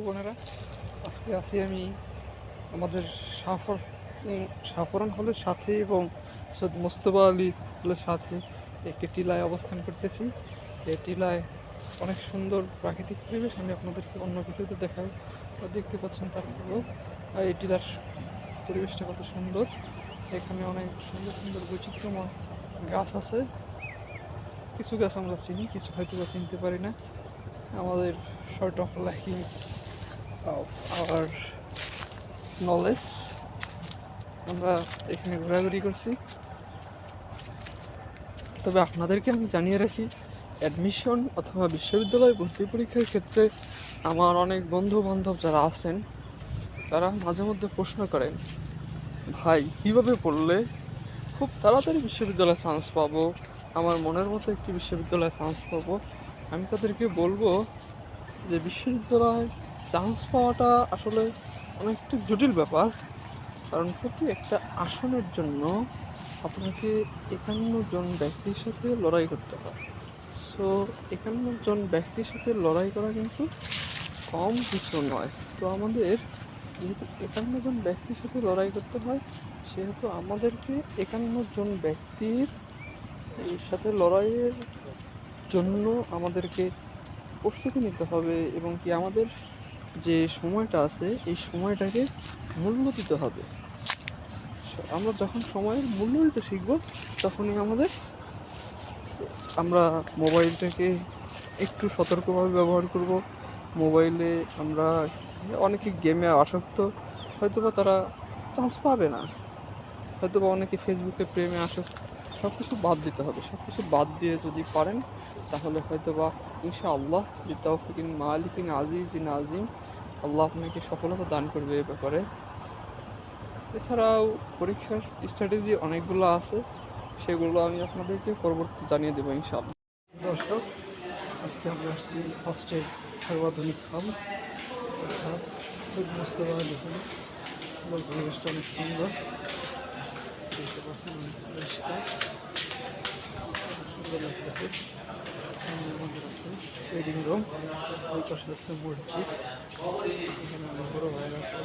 বোনেরা, আজকে আছি আমি আমাদের শাহপরান হলের সাথে এবং সৈয়দ মোস্তফা আলী হলের সাথে একটি টিলায় অবস্থান করতেছি। এই টিলায় অনেক সুন্দর প্রাকৃতিক পরিবেশ, আমি আপনাদেরকে অন্য ভিডিওতে দেখাই, দেখতে পাচ্ছেন। তারপরেও এই টিলার পরিবেশটা কত সুন্দর। এখানে অনেক সুন্দর সুন্দর বৈচিত্র্যময় গাছ আছে। কিছু গাছ আমরা চিনি, কিছু হয়তো বা চিনতে পারি না। আমাদের short of liking hour knowledge, আমরা এখানে ঘোরাঘুরি করছি। তবে আপনাদেরকে আমি জানিয়ে রাখি, অ্যাডমিশন অথবা বিশ্ববিদ্যালয় ভর্তি পরীক্ষার ক্ষেত্রে আমার অনেক বন্ধু বান্ধব যারা আছেন তারা মাঝে মধ্যে প্রশ্ন করেন, ভাই কীভাবে পড়লে খুব তাড়াতাড়ি বিশ্ববিদ্যালয়ে চান্স পাবো, আমার মনের মতো একটি বিশ্ববিদ্যালয়ে চান্স পাবো। আমি তাদেরকে বলবো যে বিশ্ববিদ্যালয়ে চান্স পাওয়াটা আসলে অনেকটা জটিল ব্যাপার। কারণ প্রতি একটা আসনের জন্য আপনাকে 51 জন ব্যক্তির সাথে লড়াই করতে হয়। সো 51 জন ব্যক্তির সাথে লড়াই করা কিন্তু কম কিছু নয়। তো আমাদের যেহেতু 51 জন ব্যক্তির সাথে লড়াই করতে হয়, সেহেতু আমাদেরকে 51 জন ব্যক্তির সাথে লড়াইয়ের জন্য আমাদেরকে প্রস্তুতি নিতে হবে এবং কি আমাদের যে সময়টা আছে এই সময়টাকে মূল্য দিতে হবে। আমরা যখন সময়ের মূল্য দিতে শিখব, তখনই আমরা মোবাইলটাকে একটু সতর্কভাবে ব্যবহার করব। মোবাইলে আমরা অনেকে গেমে আসক্ত, হয়তোবা তারা চান্স পাবে না, হয়তোবা অনেকে ফেসবুকে প্রেমে আসক্ত। সব কিছু বাদ দিতে হবে। সব কিছু বাদ দিয়ে যদি পারেন, তাহলে হয়তোবা ইনশাআল্লাহ বিতাওফিকিন মালিকিন আজিজিন আজিম, আল্লাহ আপনাকে সফলতা দান করবে এ ব্যাপারে। এছাড়াও পরীক্ষার স্ট্র্যাটেজি অনেকগুলো আছে, সেগুলো আমি আপনাদেরকে পরবর্তী জানিয়ে দেবো ইনশাআল্লাহ। দর্শক, আজকে আমরা আসছি ফার্স্টে সর্বাধুনিক হল, অর্থাৎ সৈয়দ মোস্তফা আলী হল। পরিবেশটা অনেক সুন্দর, দেখতে পাচ্ছেন, অনেক পরিষ্কার, সুন্দর লাগতেছে। আমাদের আছে ট্রেডিং রুম, ওই পাশে আছে মসজিদ, এখানে অনেক বড় ভাইরা আছে।